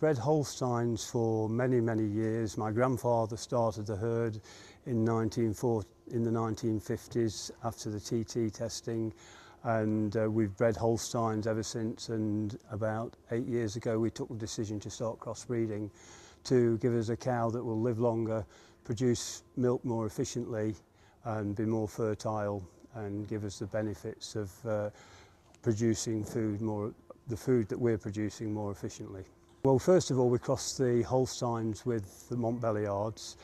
bred Holsteins for many, many years. My grandfather started the herd in the 1950s after the TT testing, and we've bred Holsteins ever since, and about 8 years ago we took the decision to start crossbreeding to give us a cow that will live longer, produce milk more efficiently and be more fertile, and give us the benefits of producing the food that we're producing more efficiently. Well, first of all, we crossed the Holsteins with the Montbéliards.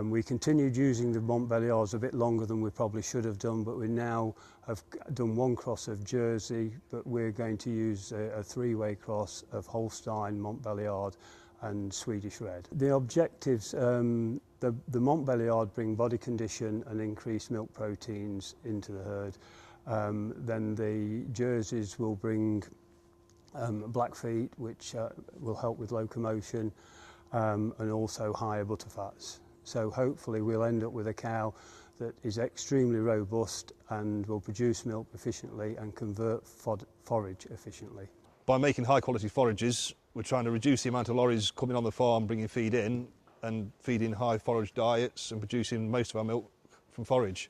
We continued using the Montbéliards a bit longer than we probably should have done, but we now have done one cross of Jersey, but we're going to use a three-way cross of Holstein, Montbéliard and Swedish Red. The objectives, the Montbéliard bring body condition and increased milk proteins into the herd. Then the Jerseys will bring black feet, which will help with locomotion, and also higher butterfats. So hopefully we'll end up with a cow that is extremely robust and will produce milk efficiently and convert forage efficiently. By making high quality forages, we're trying to reduce the amount of lorries coming on the farm bringing feed in and feeding high forage diets and producing most of our milk from forage.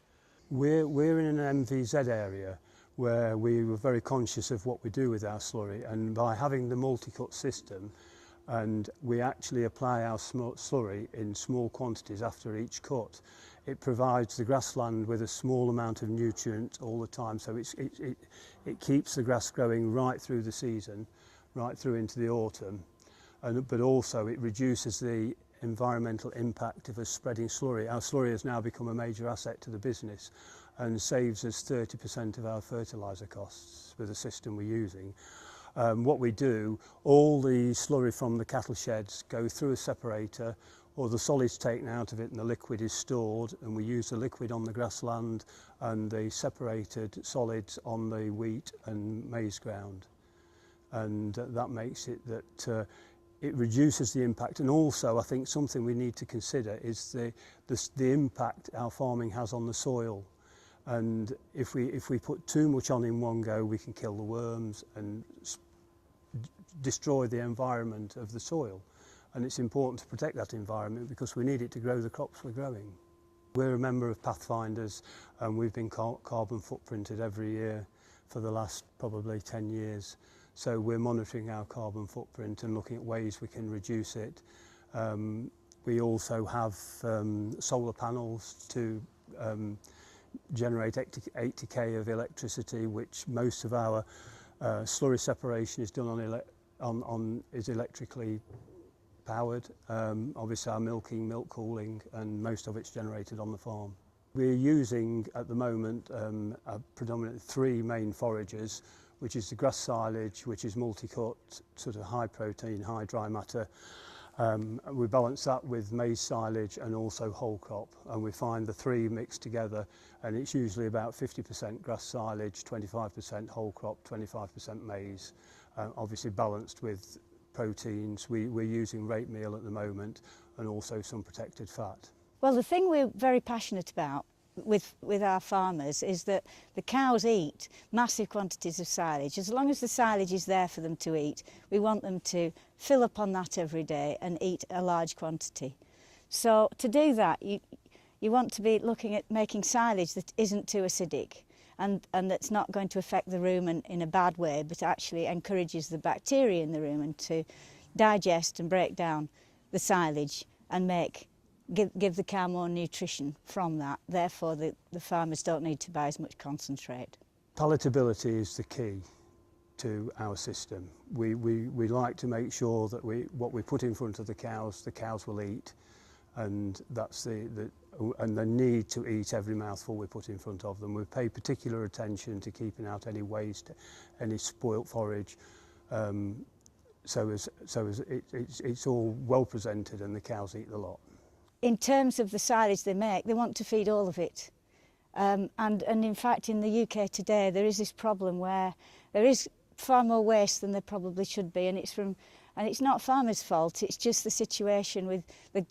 We're in an MVZ area where we were very conscious of what we do with our slurry, and by having the multi-cut system, and we actually apply our slurry in small quantities after each cut, it provides the grassland with a small amount of nutrient all the time, so it keeps the grass growing right through the season, right through into the autumn, but also it reduces the environmental impact of us spreading slurry. Our slurry has now become a major asset to the business and saves us 30% of our fertiliser costs with the system we're using. What we do, all the slurry from the cattle sheds go through a separator, or the solids taken out of it and the liquid is stored, and we use the liquid on the grassland and the separated solids on the wheat and maize ground. And that makes it that it reduces the impact. And also I think something we need to consider is the impact our farming has on the soil. And if we put too much on in one go, we can kill the worms and destroy the environment of the soil. And it's important to protect that environment because we need it to grow the crops we're growing. We're a member of Pathfinders, and we've been carbon footprinted every year for the last probably 10 years. So we're monitoring our carbon footprint and looking at ways we can reduce it. We also have solar panels to generate 80k of electricity, which most of our slurry separation is done is electrically powered. Obviously our milking, milk cooling, and most of it's generated on the farm. We're using at the moment predominantly 3 main foragers, which is the grass silage, which is multi-cut, sort of high protein, high dry matter. We balance that with maize silage and also whole crop, and we find the 3 mixed together, and it's usually about 50% grass silage, 25% whole crop, 25% maize, obviously balanced with proteins. We're using rape meal at the moment, and also some protected fat. Well, the thing we're very passionate about with our farmers is that the cows eat massive quantities of silage. As long as the silage is there for them to eat, we want them to fill up on that every day and eat a large quantity. So to do that, you want to be looking at making silage that isn't too acidic and that's not going to affect the rumen in a bad way, but actually encourages the bacteria in the rumen to digest and break down the silage and give the cow more nutrition from that. Therefore, the farmers don't need to buy as much concentrate. Palatability is the key to our system. We like to make sure that what we put in front of the cows will eat, and that's and they need to eat every mouthful we put in front of them. We pay particular attention to keeping out any waste, any spoilt forage, so it's all well presented and the cows eat the lot. In terms of the silage they make, they want to feed all of it. And in fact, in the UK today, there is this problem where there is far more waste than there probably should be, and it's not farmers' fault. It's just the situation with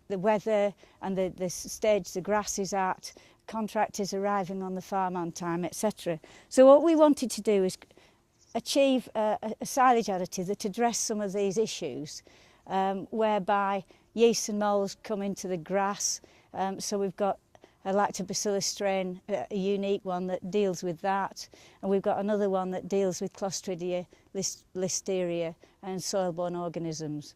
the weather and the stage the grass is at, contractors arriving on the farm on time, etc. So what we wanted to do is achieve a silage additive that addressed some of these issues, whereby yeast and moulds come into the grass. So we've got a lactobacillus strain, a unique one that deals with that, and we've got another one that deals with Clostridia, Listeria and soil-borne organisms.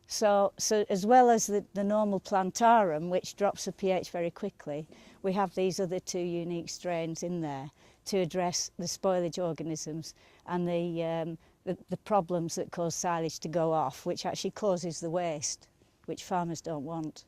So as well as the normal plantarum, which drops the pH very quickly, we have these other two unique strains in there to address the spoilage organisms and the problems that cause silage to go off, which actually causes the waste, which farmers don't want.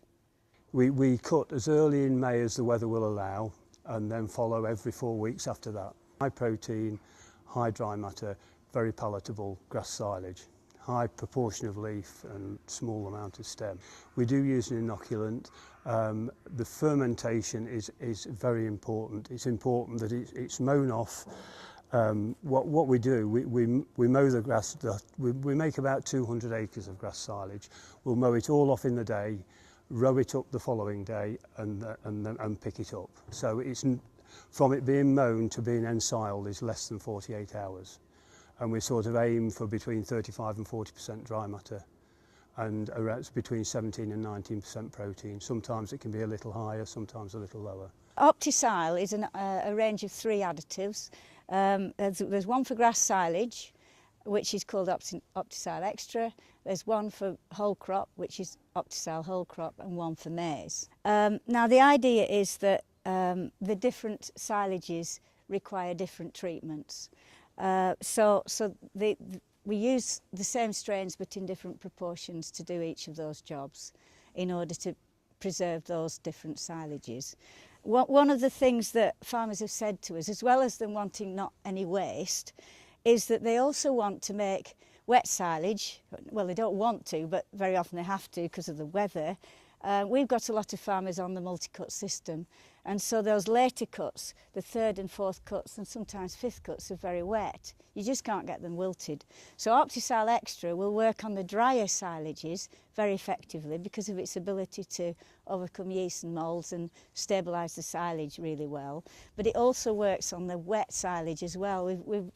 We cut as early in May as the weather will allow, and then follow every 4 weeks after that. High protein, high dry matter, very palatable grass silage. High proportion of leaf and small amount of stem. We do use an inoculant. The fermentation is very important. It's important that it's mown off. What we do, we mow the grass. We make about 200 acres of grass silage. We'll mow it all off in the day, row it up the following day, and pick it up. So it's from it being mown to being ensiled is less than 48 hours. And we sort of aim for between 35 and 40% dry matter, and around between 17 and 19% protein. Sometimes it can be a little higher, sometimes a little lower. OptiSile is a range of 3 additives. There's one for grass silage, which is called OptiSile Extra. There's one for whole crop, which is OptiSile Whole Crop, and one for maize. Now the idea is that the different silages require different treatments. We use the same strains but in different proportions to do each of those jobs in order to preserve those different silages. One of the things that farmers have said to us, as well as them wanting not any waste, is that they also want to make wet silage. Well, they don't want to, but very often they have to because of the weather. We've got a lot of farmers on the multi-cut system, and so those later cuts, the 3rd and 4th cuts and sometimes 5th cuts, are very wet. You just can't get them wilted. So OptiSile Extra will work on the drier silages very effectively because of its ability to overcome yeast and moulds and stabilise the silage really well. But it also works on the wet silage as well. We've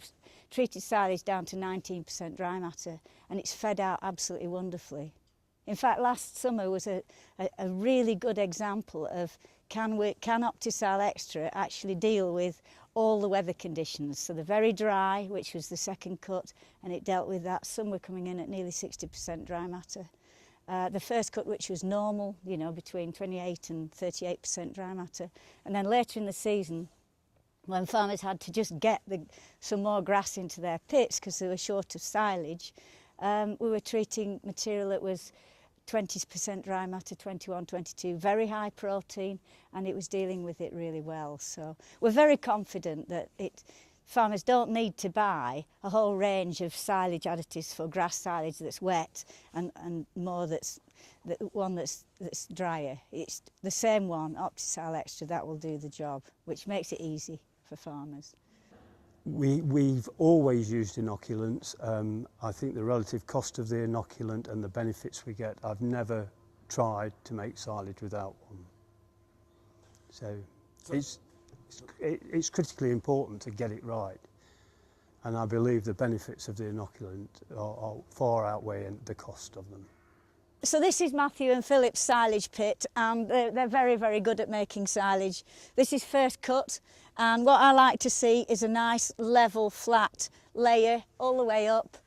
treated silage down to 19% dry matter, and it's fed out absolutely wonderfully. In fact, last summer was a really good example of can OptiSile Extra actually deal with all the weather conditions. So the very dry, which was the 2nd cut, and it dealt with that. Some were coming in at nearly 60% dry matter. The 1st cut, which was normal, you know, between 28 and 38% dry matter. And then later in the season, when farmers had to just get some more grass into their pits because they were short of silage, we were treating material that was 20% dry matter, 21, 22, very high protein, and it was dealing with it really well. So we're very confident that farmers don't need to buy a whole range of silage additives for grass silage that's wet and more that's drier. It's the same one, OptiSile Extra, that will do the job, which makes it easy for farmers. We've always used inoculants. I think the relative cost of the inoculant and the benefits we get, I've never tried to make silage without one. So it's critically important to get it right. And I believe the benefits of the inoculant are far outweighing the cost of them. So this is Matthew and Philip's silage pit, and they're very, very good at making silage. This is 1st cut, and what I like to see is a nice level flat layer all the way up.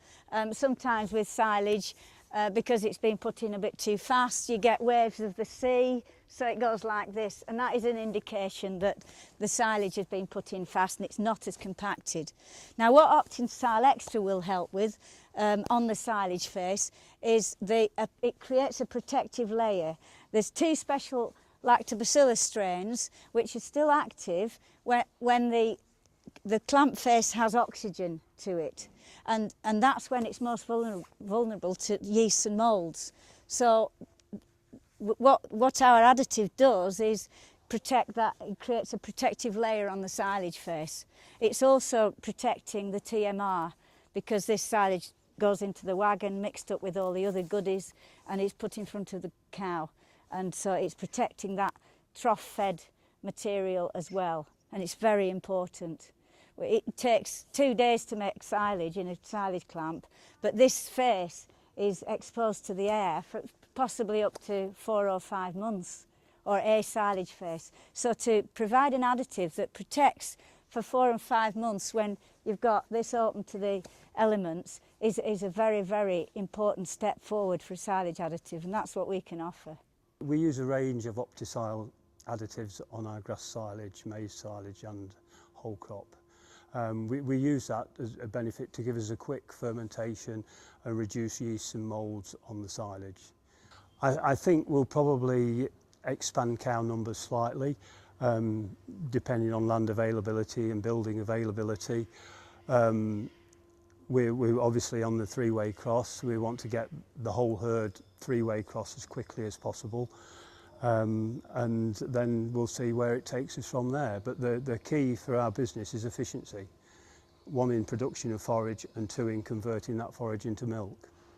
Sometimes with silage, because it's been put in a bit too fast, you get waves of the sea, so it goes like this, and that is an indication that the silage has been put in fast and it's not as compacted. Now what OptiSile Extra will help with on the silage face is it creates a protective layer. There's 2 special lactobacillus strains which are still active when the clamp face has oxygen to it, and that's when it's most vulnerable to yeasts and moulds. So what our additive does is protect that. It creates a protective layer on the silage face. It's also protecting the TMR, because this silage goes into the wagon mixed up with all the other goodies and it's put in front of the cow, and so it's protecting that trough fed material as well, and it's very important. It takes 2 days to make silage in a silage clamp, but this face is exposed to the air for possibly up to 4 or 5 months, or a silage face. So to provide an additive that protects for 4 and 5 months when you've got this open to the elements is a very, very important step forward for a silage additive, and that's what we can offer. We use a range of OptiSile additives on our grass silage, maize silage and whole crop. We use that as a benefit to give us a quick fermentation and reduce yeasts and moulds on the silage. I think we'll probably expand cow numbers slightly, depending on land availability and building availability. We're obviously on the three-way cross. We want to get the whole herd three-way cross as quickly as possible, and then we'll see where it takes us from there. But the key for our business is efficiency. 1 in production of forage and 2 in converting that forage into milk.